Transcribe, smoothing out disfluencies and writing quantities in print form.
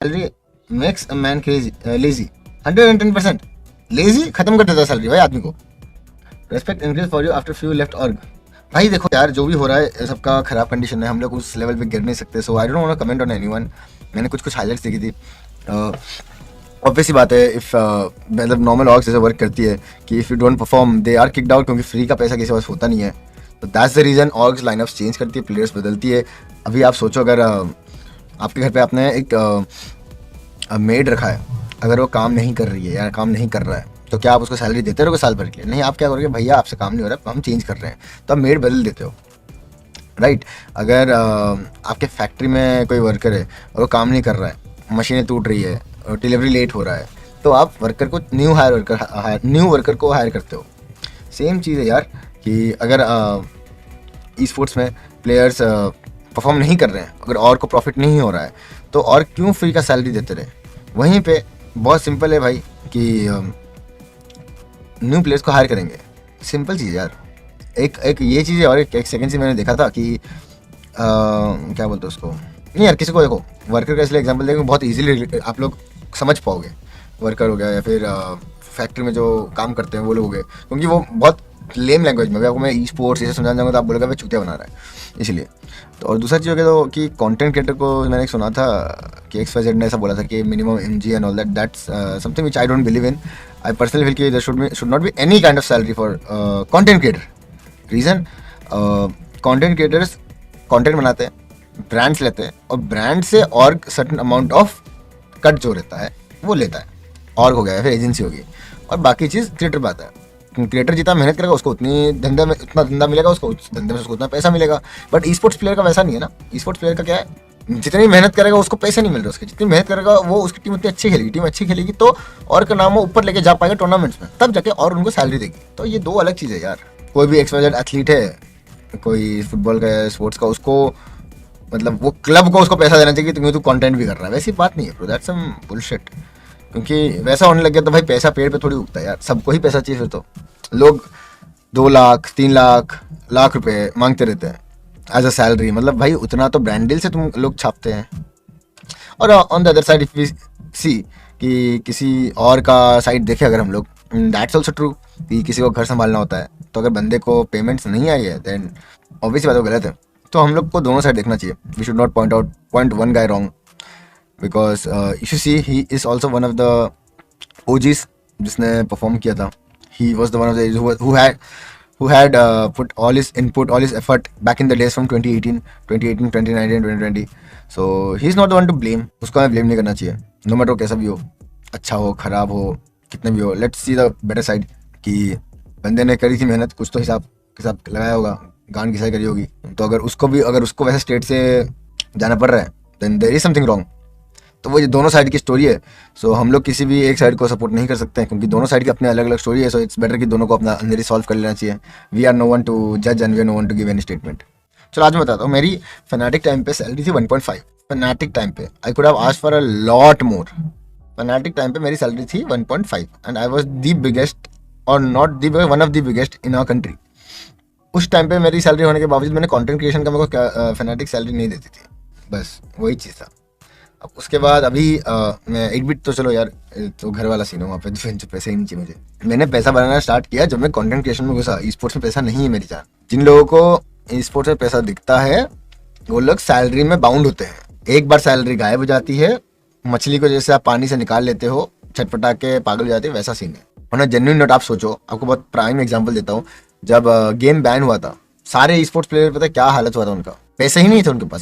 Salary makes a man lazy 110%। Lazy खत्म कर देता है सैलरी भाई आदमी को। Respect increase for you after few left org. भाई देखो यार, जो भी हो रहा है सबका खराब कंडीशन है, हम लोग उस लेवल पे गिर नहीं सकते। So I don't want to comment on anyone. मैंने कुछ हाइलाइट्स देखी थी। ऑब्वियस सी बात है, इफ मतलब नॉर्मल ऑर्ग्स जैसे वर्क करती है कि if you don't perform they are kicked out, क्योंकि फ्री का पैसा किसी पास होता नहीं है। तो that's the reason orgs lineups change करती है, प्लेयर्स बदलती है। अभी आप सोचो, अगर आपके घर पे आपने एक मेड रखा है, अगर वो काम नहीं कर रही है या काम नहीं कर रहा है, तो क्या आप उसको सैलरी देते रहोगे साल भर के लिए? नहीं, आप क्या करोगे, भैया आपसे काम नहीं हो रहा है, हम चेंज कर रहे हैं, तो आप मेड बदल देते हो, राइट। अगर आपके फैक्ट्री में कोई वर्कर है और वो काम नहीं कर रहा है, मशीनें टूट रही है और डिलीवरी लेट हो रहा है, तो आप वर्कर को न्यू वर्कर को हायर करते हो। सेम चीज़ है यार, कि अगर ई स्पोर्ट्स में प्लेयर्स परफॉर्म नहीं कर रहे हैं, अगर और को प्रॉफिट नहीं हो रहा है, तो और क्यों फ्री का सैलरी देते रहे? वहीं पे बहुत सिंपल है भाई कि न्यू प्लेयर्स को हायर करेंगे। सिंपल चीज़ यार। एक ये चीज़ है, और एक सेकेंड से मैंने देखा था कि क्या बोलते हैं उसको, नहीं यार, किसी को देखो, वर्कर का इसलिए एग्जांपल देखो, बहुत इजीली आप लोग समझ पाओगे। वर्कर हो गया या फिर फैक्ट्री में जो काम करते हैं वो लोग हो गए, क्योंकि वो बहुत लेम लैंग्वेज में, आपको मैं ई स्पोर्ट्स जैसे समझाना चाहूँगा तो आप बोलोगे भाई चूतिया बना रहा है, इसलिए। तो और दूसरा चीज़ हो गया तो कि कंटेंट क्रिएटर को मैंने सुना था कि XYZ ने ऐसा बोला था कि minimum MG and all that's something which I don't believe in. I personally feel कि there should not be any kind of salary for content creator. Reason, content creators content बनाते हैं, ब्रांड्स लेते हैं, और ब्रांड से और certain amount of cut जो रहता है वो लेता है, और हो गया या फिर एजेंसी होगी। और बाकी चीज़ क्रिएटर पे आता है। क्रिएटर जितना मेहनत करेगा उसको उतना धंधा मिलेगा, उसको उस धंधे में उसको उतना पैसा मिलेगा। बट ई स्पोर्ट्स प्लेयर का वैसा नहीं है ना। ई स्पोर्ट्स प्लेयर का क्या है, जितनी मेहनत करेगा उसको पैसे नहीं मिल रहे उसके, जितनी मेहनत करेगा वो, उसकी टीम उतनी अच्छी खेलेगी, टीम अच्छी खेलेगी तो और का नाम वो ऊपर लेके जा पाएगा टूर्नामेंट्स में, तब जाके और उनको सैलरी देगी। तो ये दो अलग चीज़ है यार। कोई भी XYZ एथलीट है, कोई फुटबॉल का, स्पोर्ट्स का, उसको मतलब वो क्लब को उसको पैसा देना चाहिए क्योंकि तू कंटेंट भी कर रहा है। वैसी बात नहीं है ब्रो, दैट्स सम बुलशिट। क्योंकि वैसा होने लग गया तो भाई पैसा पेड़ पे थोड़ी उगता है यार, सबको ही पैसा चाहिए। फिर तो लोग 2 लाख 3 लाख रुपए मांगते रहते हैं एज अ सैलरी। मतलब भाई उतना तो ब्रांड डील से तुम लोग छापते हैं। और on the other side if we see कि किसी और का साइड देखें अगर हम लोग, दैट्स ऑल्सो ट्रू कि किसी को घर संभालना होता है, तो अगर बंदे को पेमेंट्स नहीं आई है देन ऑब्वियसली बात वो गलत है। तो हम लोग को दोनों साइड देखना चाहिए। We should not point one guy wrong, because if you see he is also one of the OGs जिसने परफॉर्म किया था। He was the one of the who had put all his input, all his effort back in the days from 2018, 2019, 2020. So he's not the one to blame. उसको हमें blame नहीं करना चाहिए, no matter कैसा भी हो, अच्छा हो खराब हो कितने भी हो। Let's see the better side कि बंदे ने करी थी मेहनत, कुछ तो हिसाब लगाया होगा, गांड घिसाई करी होगी। तो अगर उसको वैसे स्टेट से जाना पड़ रहा है then there is something wrong. तो वो ये दोनों साइड की स्टोरी है। सो हम लोग किसी भी एक साइड को सपोर्ट नहीं कर सकते हैं, क्योंकि दोनों साइड की अपनी अलग अलग स्टोरी है। सो इट्स बेटर कि दोनों को अपना अंदर ही सॉल्व कर लेना चाहिए। We are no one to जज and we are no one to give any statement. चलो आज मैं बताता हूँ, मेरी फनाटिक टाइम पे सैलरी थी 1.5। फनाटिक टाइम पे I could have asked for a lot more. Fnatic time पे मेरी सैलरी थी 1.5 and I was the biggest or not the one of the biggest in our country. उस time पे मेरी salary होने के बावजूद मैंने कंटेंट क्रिएशन का मेरे को फनाटिक सैलरी नहीं देती थी, बस वही चीज़ था। अब उसके बाद अभी मैं 8-बिट तो चलो यार, तो घर वाला सीन है, वहाँ पे पैसे ही नहीं चाहिए मुझे। मैंने पैसा बनाना स्टार्ट किया जब मैं कंटेंट क्रिएशन में घुसा। ई स्पोर्ट्स में पैसा नहीं है मेरी जान। जिन लोगों को ई स्पोर्ट्स में पैसा दिखता है वो लोग सैलरी में बाउंड होते हैं। एक बार सैलरी गायब हो जाती है, मछली को जैसे आप पानी से निकाल लेते हो, छटपटा के पागल हो जाते हैं, वैसा सीन है। और जेन्युइन नोट आप सोचो, आपको बहुत प्राइम एग्जाम्पल देता हूँ। जब गेम बैन हुआ था, सारे ई स्पोर्ट्स प्लेयर पता है क्या हालत हुआ था उनका, पैसे ही नहीं थे उनके पास।